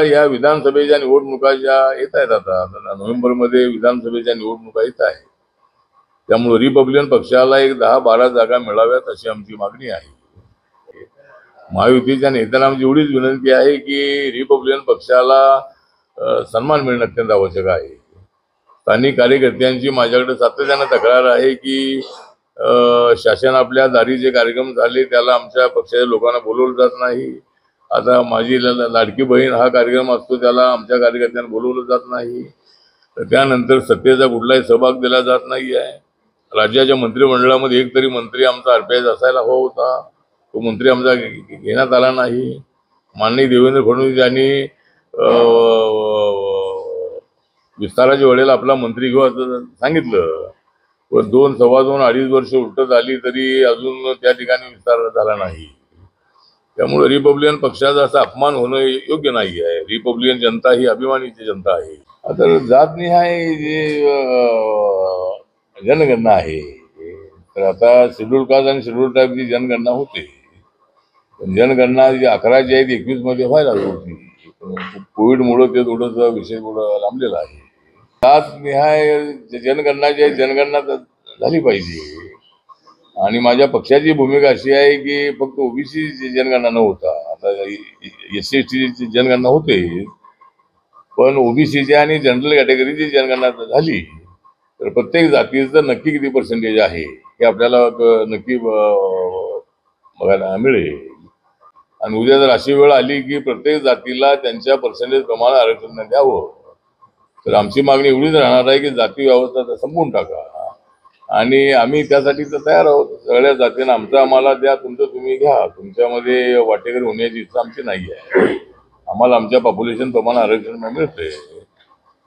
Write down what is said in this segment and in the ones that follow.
या विधानसभेच्या निवडणुका ज्या येत आहेत आता नोव्हेंबरमध्ये विधानसभेच्या निवडणुका येत आहेत, त्यामुळे रिपब्लिकन पक्षाला एक 10-12 जागा मिळाव्यात अशी आमची मागणी आहे. महायुतीच्या नेत्यांना आमची एवढीच विनंती आहे की रिपब्लिकन पक्षाला सन्मान मिळणं अत्यंत आवश्यक आहे. स्थानिक कार्यकर्त्यांची माझ्याकडे सातत्याने तक्रार आहे की शासन आपल्या दारी जे कार्यक्रम झाले त्याला आमच्या पक्षाच्या लोकांना बोलवलं जात नाही. आता माझी लाडकी बहीण हा कार्यक्रम असतो त्याला आमच्या कार्यकर्त्यांना बोलवलं जात नाही. त्यानंतर सत्तेचा कुठलाही सहभाग दिला जात नाही आहे. राज्याच्या मंत्रिमंडळामध्ये एक तरी मंत्री आमचा RPS असायला हवा होता, तो मंत्री आमचा घेण्यात आला नाही. माननीय देवेंद्र फडणवीस यांनी विस्ताराच्या वेळेला आपला मंत्री घेऊ असं सांगितलं, पण 2-2.5 वर्ष उलटत आली तरी अजून त्या ठिकाणी विस्तार झाला नाही. त्यामुळे रिपब्लिकन पक्षाचा असा अपमान होणं योग्य नाही आहे. रिपब्लिकन जनता ही अभिमानीची जनता आहे. आता जातनिहाय जे जनगणना आहे, तर आता शेड्यूल कास्ट आणि शेड्यूल ट्राईबची जनगणना होते. जनगणना जी 11 जी आहे ती 21 मध्ये व्हायला होती. कोविडमुळे ते थोडंसं विषय थोडं लांबलेला आहे. जातनिहाय जनगणना जी आहे जनगणना झाली पाहिजे. आणि माझ्या पक्षाची भूमिका अशी आहे की फक्त OBC जनगणना न होता, आता SC/ST जनगणना होते, पण OBCच्या आणि जनरल कॅटेगरीची जनगणना झाली तर प्रत्येक जातीचं नक्की किती पर्सेंटेज आहे हे आपल्याला नक्की बघायला मिळेल. आणि उद्या जर अशी वेळ आली की प्रत्येक जातीला त्यांच्या पर्सेंटेज प्रमाणे आरक्षण द्यावं, तर आमची मागणी एवढीच राहणार आहे की जाती व्यवस्था संपवून टाका. आणि आम्ही त्यासाठी तर तयार आहोत. सगळ्या जातींना आम्हाला द्या, तुमचं तुम्ही घ्या. तुमच्यामध्ये वाटेकरी होण्याची इच्छा आमची नाही आहे. आम्हाला आमच्या पॉप्युलेशन प्रमाणे आरक्षण मिळते,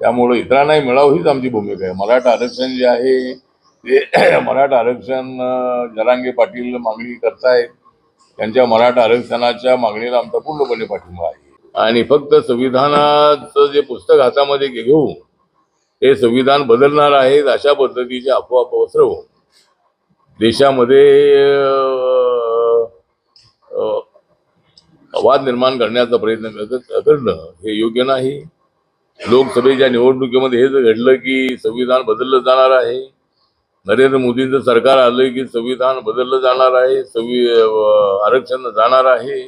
त्यामुळे इतरांनाही मिळावं हीच आमची भूमिका आहे. मराठा आरक्षण जे आहे ते मराठा आरक्षण जरांगे पाटील मागणी करतायत. त्यांच्या मराठा आरक्षणाच्या मागणीला आमचा पूर्णपणे पाठिंबा आहे. आणि फक्त संविधानाचं जे पुस्तक हातामध्ये घेऊन हे संविधान बदलणार आहेत अशा पद्धतीचे अफवा पसरवून देशामध्ये वाद निर्माण करण्याचा प्रयत्न करणं हे योग्य नाही. लोकसभेच्या निवडणुकीमध्ये हेच घडलं की संविधान बदललं जाणार आहे. नरेंद्र मोदींचं सरकार आलं की संविधान बदललं जाणार आहे, आरक्षण जाणार आहे,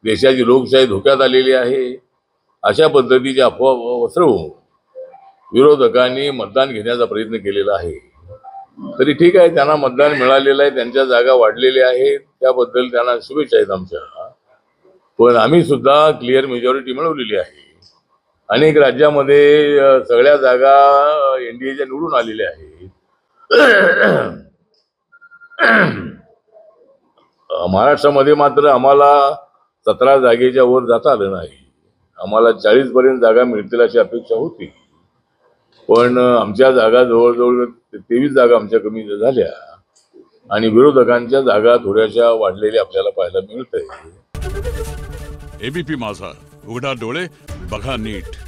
देशाची लोकशाही धोक्यात आलेली आहे. अशा पद्धतीचे अफवा पसरवून विरोधकांनी मतदान घेण्याचा प्रयत्न केलेला आहे. तरी ठीक आहे, त्यांना मतदान मिळालेलं आहे, त्यांच्या जागा वाढलेल्या आहेत, त्याबद्दल त्यांना शुभेच्छा आहेत आमच्या. पण आम्ही सुद्धा क्लिअर मेजॉरिटी मिळवलेली आहे. अनेक राज्यामध्ये सगळ्या जागा NDAच्या निवडून आलेल्या आहेत. महाराष्ट्रामध्ये मात्र आम्हाला 17 जागेच्या वर जाता आलं नाही. आम्हाला 40 पर्यंत जागा मिळतील अशी अपेक्षा होती, पण आमच्या जागा जवळजवळ 23 जागा आमच्या कमी झाल्या आणि विरोधकांच्या जागा थोड्याशा वाढलेल्या आपल्याला पाहायला मिळतंय. ABP माझा, उघडा डोळे बघा नीट.